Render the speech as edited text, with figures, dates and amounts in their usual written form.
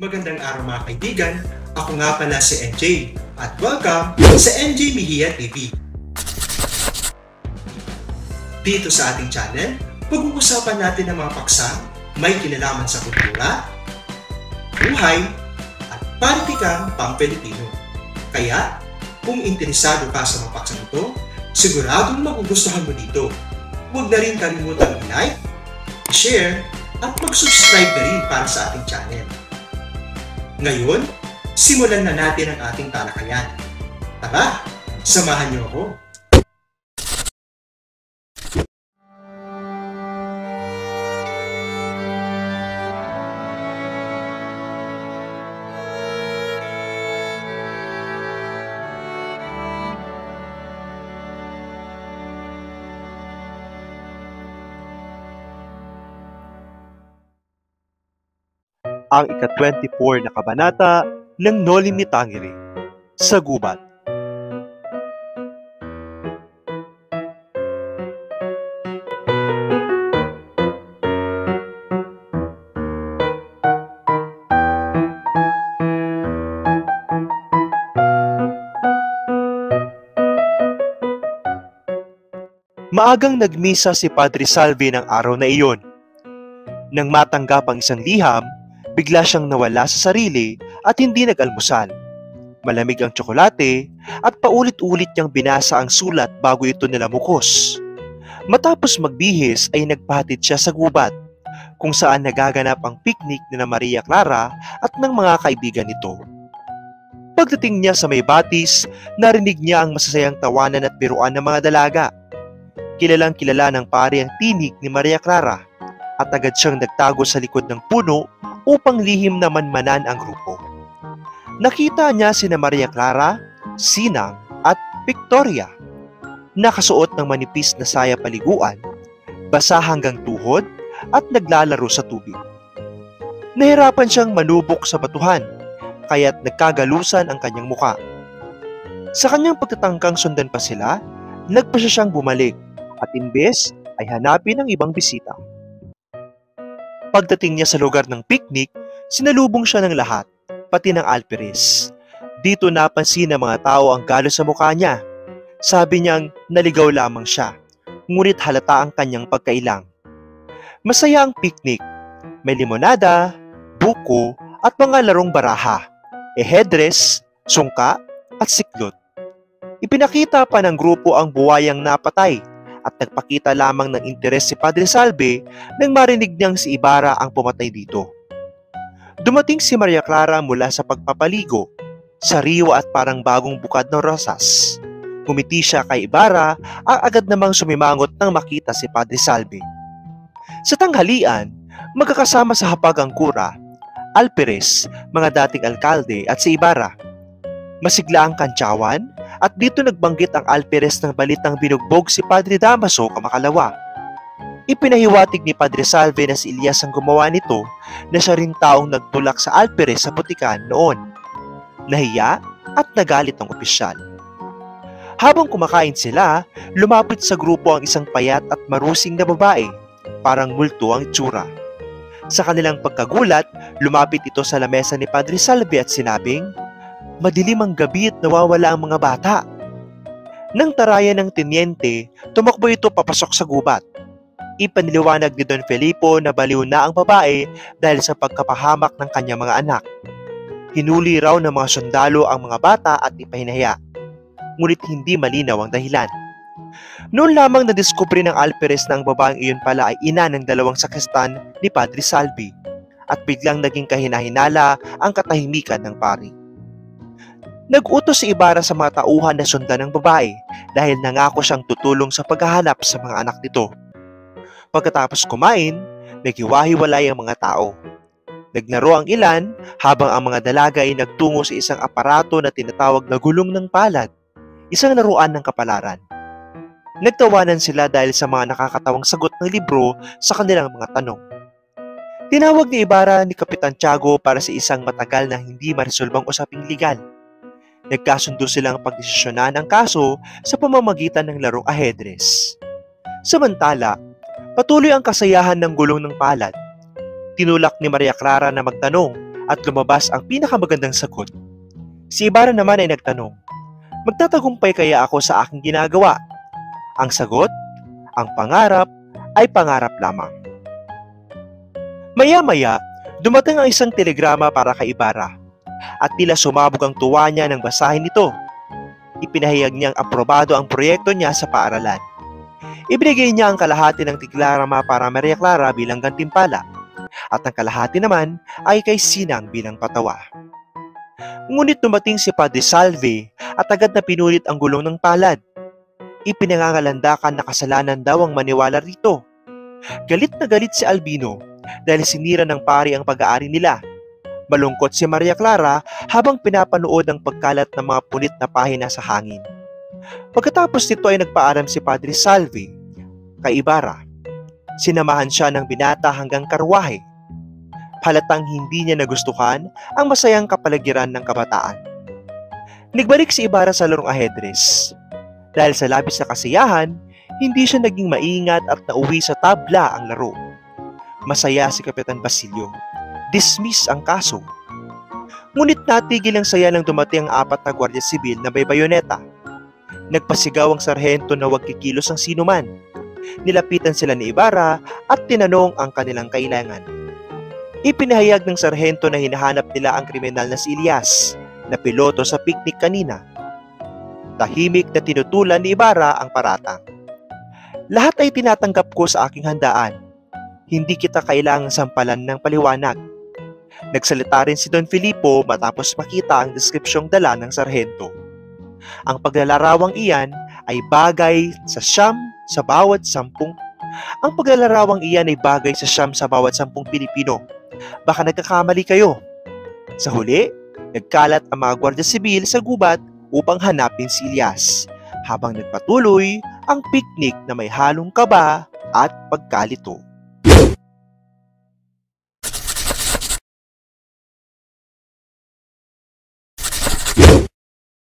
Magandang araw mga kaibigan, ako nga pala si NJ at welcome sa NJ Mejia TV. Dito sa ating channel, pag-uusapan natin ang mga paksang may kinalaman sa kultura, buhay, at politikang pang-Pilipino. Kaya, kung interesado ka sa mga paksang ito, siguradong magugustuhan mo dito. Huwag na rin kalimutang i-like, share, at mag-subscribe na rin para sa ating channel. Ngayon, simulan na natin ang ating talakayan. Tara, samahan niyo ako. Ang ika-24 na kabanata ng Noli Me Tangere, sa gubat. Maagang nagmisa si Padre Salvi ng araw na iyon. Nang matanggap ang isang liham, bigla siyang nawala sa sarili at hindi nag-almusal. Malamig ang tsokolate at paulit-ulit niyang binasa ang sulat bago ito nilamukos. Matapos magbihis ay nagpahatid siya sa gubat, kung saan nagaganap ang picnic ni Maria Clara at ng mga kaibigan nito. Pagdating niya sa may batis, narinig niya ang masasayang tawanan at biruan ng mga dalaga. Kilalang kilala ng pari ang tinig ni Maria Clara at agad siyang nagtago sa likod ng puno upang lihim na manmanan ang grupo. Nakita niya sina Maria Clara, Sinang at Victoria. Nakasuot ng manipis na saya paliguan, basa hanggang tuhod at naglalaro sa tubig. Nahirapan siyang manubok sa batuhan, kaya't nagkagalusan ang kanyang muka. Sa kanyang pagtatangkang sundan pa sila, nagpasya siyang bumalik at imbes ay hanapin ang ibang bisita. Pagdating niya sa lugar ng picnic, sinalubong siya ng lahat, pati ng alferez. Dito napansin ng mga tao ang galos sa mukha niya. Sabi niyang naligaw lamang siya, ngunit halata ang kanyang pagkailang. Masaya ang picnic. May limonada, buko, at mga larong baraha, ehedres, sungka, at siklot. Ipinakita pa ng grupo ang buwayang napatay at nagpakita lamang ng interes si Padre Salvi nang marinig niyang si Ibarra ang pumatay dito. Dumating si Maria Clara mula sa pagpapaligo, sariwa at parang bagong bukad ng rosas. Ngumiti siya kay Ibarra ang agad namang sumimangot nang makita si Padre Salvi. Sa tanghalian, magkakasama sa hapag ang kura, alferez, mga dating alkalde at si Ibarra. Masigla ang kantsawan at dito nagbanggit ang alferez ng balitang binugbog si Padre Damaso kamakalawa. Ipinahiwatig ni Padre Salvi na si Elias ang gumawa nito na siya ring taong nagtulak sa alferez sa putikan noon. Nahiya at nagalit ang opisyal. Habang kumakain sila, lumapit sa grupo ang isang payat at marusing na babae, parang multo ang itsura. Sa kanilang pagkagulat, lumapit ito sa lamesa ni Padre Salvi at sinabing, "Madilim ang gabi at nawawala ang mga bata." Nang tarayan ng tenyente, tumakbo ito papasok sa gubat. Ipaniliwanag ni Don Felipo na baliw na ang babae dahil sa pagkapahamak ng kanyang mga anak. Hinuli raw ng mga sundalo ang mga bata at ipahinaya. Ngunit hindi malinaw ang dahilan. Noon lamang nadiskubre ng alferez na ang babaeng iyon pala ay ina ng dalawang sakristan ni Padre Salvi at biglang naging kahinahinala ang katahimikan ng pari. Nag-utos si Ibarra sa mga tauhan na sundan ng babae dahil nangako siyang tutulong sa paghahanap sa mga anak nito. Pagkatapos kumain, naghiwa-hiwalay ang mga tao. Naglaro ang ilan habang ang mga dalaga ay nagtungo sa isang aparato na tinatawag na gulong ng palad, isang laruan ng kapalaran. Nagtawanan sila dahil sa mga nakakatawang sagot ng libro sa kanilang mga tanong. Tinawag ni Ibarra ni Kapitan Tiago para sa isang matagal na hindi maresolbang usaping legal. Nagkasundo silang pagdesisyonan ang kaso sa pamamagitan ng larong ahedres. Samantala, patuloy ang kasayahan ng gulong ng palad. Tinulak ni Maria Clara na magtanong at lumabas ang pinakamagandang sagot. Si Ibarra naman ay nagtanong, magtatagumpay kaya ako sa aking ginagawa? Ang sagot, ang pangarap ay pangarap lamang. Maya-maya, dumating ang isang telegrama para kay Ibarra at tila sumabog ang tuwa niya nang basahin ito. Ipinahayag niyang aprobado ang proyekto niya sa paaralan. Ibinigay niya ang kalahati ng tigrama para Maria Clara bilang gantimpala at ang kalahati naman ay kay Sinang bilang patawa. Ngunit dumating si Padre Salve at agad na pinulit ang gulong ng palad. Ipinangangalandakan na kasalanan daw ang maniwala rito. Galit na galit si Albino dahil sinira ng pari ang pag-aari nila. Malungkot si Maria Clara habang pinapanood ang pagkalat ng mga punit na pahina sa hangin. Pagkatapos nito ay nagpaalam si Padre Salve kay Ibarra. Sinamahan siya ng binata hanggang karwahe. Halatang hindi niya nagustuhan ang masayang kapaligiran ng kabataan. Nagbalik si Ibarra sa larong ajedrez. Dahil sa labis na kasiyahan, hindi siya naging maingat at nauwi sa tabla ang laro. Masaya si Kapitan Basilio. Dismiss ang kaso. Ngunit natigil ang saya nang dumating ang 4 na Gwardiya Sibil na may bayoneta. Nagpasigaw ang sarhento na huwag kikilos ang sinuman. Nilapitan sila ni Ibarra at tinanong ang kanilang kailangan. Ipinahayag ng sarhento na hinahanap nila ang kriminal na si Elias, na piloto sa picnic kanina. Tahimik na tinutulan ni Ibarra ang paratang. Lahat ay tinatanggap ko sa aking handaan. Hindi kita kailangang sampalan ng paliwanag. Nagsalita rin si Don Filipo matapos makita ang deskripsyong dala ng sarhento. Ang paglalarawang iyan ay bagay sa 9 sa bawat 10. Ang paglalarawang iyan ay bagay sa 9 sa bawat 10 Pilipino. Baka nagkakamali kayo. Sa huli, nagkalat ang mga Gwardiya Sibil sa gubat upang hanapin si Elias, habang nagpatuloy ang picnic na may halong kaba at pagkalito.